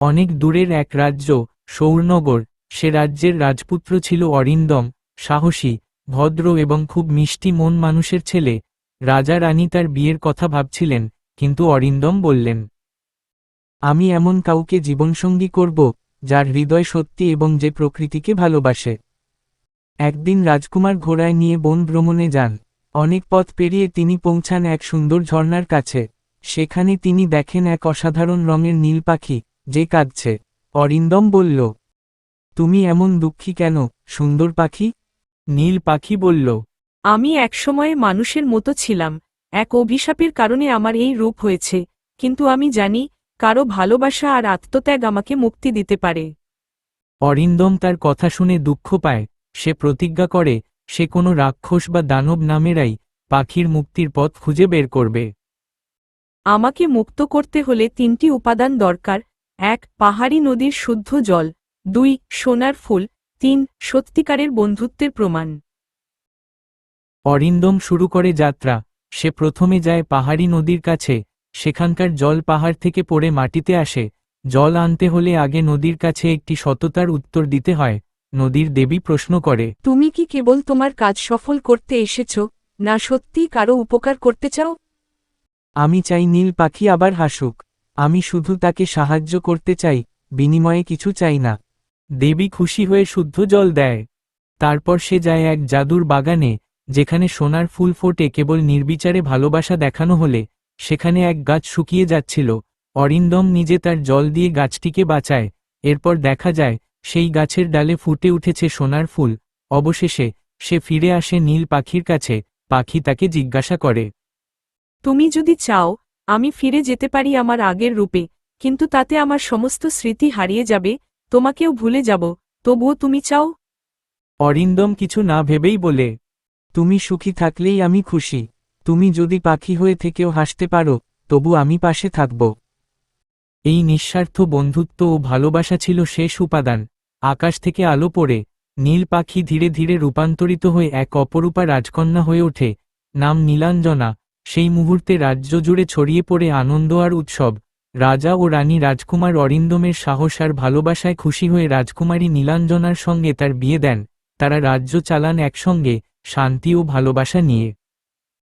অনেক দূরের এক রাজ্য, সৌরনগর। সে রাজ্যের রাজপুত্র ছিল অরিন্দম, সাহসী, ভদ্র এবং খুব মিষ্টি মন মানুষের ছেলে। রাজা রানী তার বিয়ের কথা ভাবছিলেন, কিন্তু অরিন্দম বললেন, আমি এমন কাউকে জীবনসঙ্গী করব, যার হৃদয় সত্যি এবং যে প্রকৃতিকে ভালোবাসে। একদিন রাজকুমার ঘোড়ায় নিয়ে বন ভ্রমণে যান। অনেক পথ পেরিয়ে তিনি পৌঁছান এক সুন্দর ঝর্ণার কাছে। সেখানে তিনি দেখেন এক অসাধারণ রঙের নীল পাখি, যে কাঁদছে। অরিন্দম বলল, তুমি এমন দুঃখী কেন, সুন্দর পাখি? নীল পাখি বলল, আমি একসময়ে মানুষের মতো ছিলাম, এক অভিশাপের কারণে আমার এই রূপ হয়েছে, কিন্তু আমি জানি, কারো ভালোবাসা আর আত্মত্যাগ আমাকে মুক্তি দিতে পারে। অরিন্দম তার কথা শুনে দুঃখ পায়। সে প্রতিজ্ঞা করে, সে কোনো রাক্ষস বা দানব না মেরাই পাখির মুক্তির পথ খুঁজে বের করবে। আমাকে মুক্ত করতে হলে 3টি উপাদান দরকার: 1. পাহাড়ি নদীর শুদ্ধ জল, 2. সোনার ফুল, 3. সত্যিকারের বন্ধুত্বের প্রমাণ। অরিন্দম শুরু করে যাত্রা। সে প্রথমে যায় পাহাড়ি নদীর কাছে। সেখানকার জল পাহাড় থেকে পড়ে মাটিতে আসে। জল আনতে হলে আগে নদীর কাছে একটি সততার উত্তর দিতে হয়। নদীর দেবী প্রশ্ন করে, তুমি কি কেবল তোমার কাজ সফল করতে এসেছ, না সত্যি কারো উপকার করতে চাও? আমি চাই নীল পাখি আবার হাসুক। আমি শুধু তাকে সাহায্য করতে চাই, বিনিময়ে কিছু চাই না। দেবী খুশি হয়ে শুদ্ধ জল দেয়। তারপর সে যায় এক জাদুর বাগানে, যেখানে সোনার ফুল ফোটে কেবল নির্বিচারে ভালোবাসা দেখানো হলে। সেখানে এক গাছ শুকিয়ে যাচ্ছিল। অরিন্দম নিজে তার জল দিয়ে গাছটিকে বাঁচায়। এরপর দেখা যায়, সেই গাছের ডালে ফুটে উঠেছে সোনার ফুল। অবশেষে সে ফিরে আসে নীল পাখির কাছে। পাখি তাকে জিজ্ঞাসা করে, তুমি যদি চাও, আমি ফিরে যেতে পারি আমার আগের রূপে, কিন্তু তাতে আমার সমস্ত স্মৃতি হারিয়ে যাবে, তোমাকেও ভুলে যাব। তবুও তুমি চাও? অরিন্দম কিছু না ভেবেই বলে, তুমি সুখী থাকলেই আমি খুশি। তুমি যদি পাখি হয়ে থেকেও হাসতে পারো, তবু আমি পাশে থাকব। এই নিঃস্বার্থ বন্ধুত্ব ও ভালোবাসা ছিল শেষ উপাদান। আকাশ থেকে আলো পড়ে নীল পাখি ধীরে ধীরে রূপান্তরিত হয়ে এক অপরূপা রাজকন্যা হয়ে ওঠে, নাম নীলাঞ্জনা। সেই মুহূর্তে রাজ্য জুড়ে ছড়িয়ে পড়ে আনন্দ আর উৎসব। রাজা ও রানী রাজকুমার অরিন্দমের সাহস আর ভালোবাসায় খুশি হয়ে রাজকুমারী নীলাঞ্জনার সঙ্গে তার বিয়ে দেন। তারা রাজ্য চালান একসঙ্গে, শান্তি ও ভালোবাসা নিয়ে।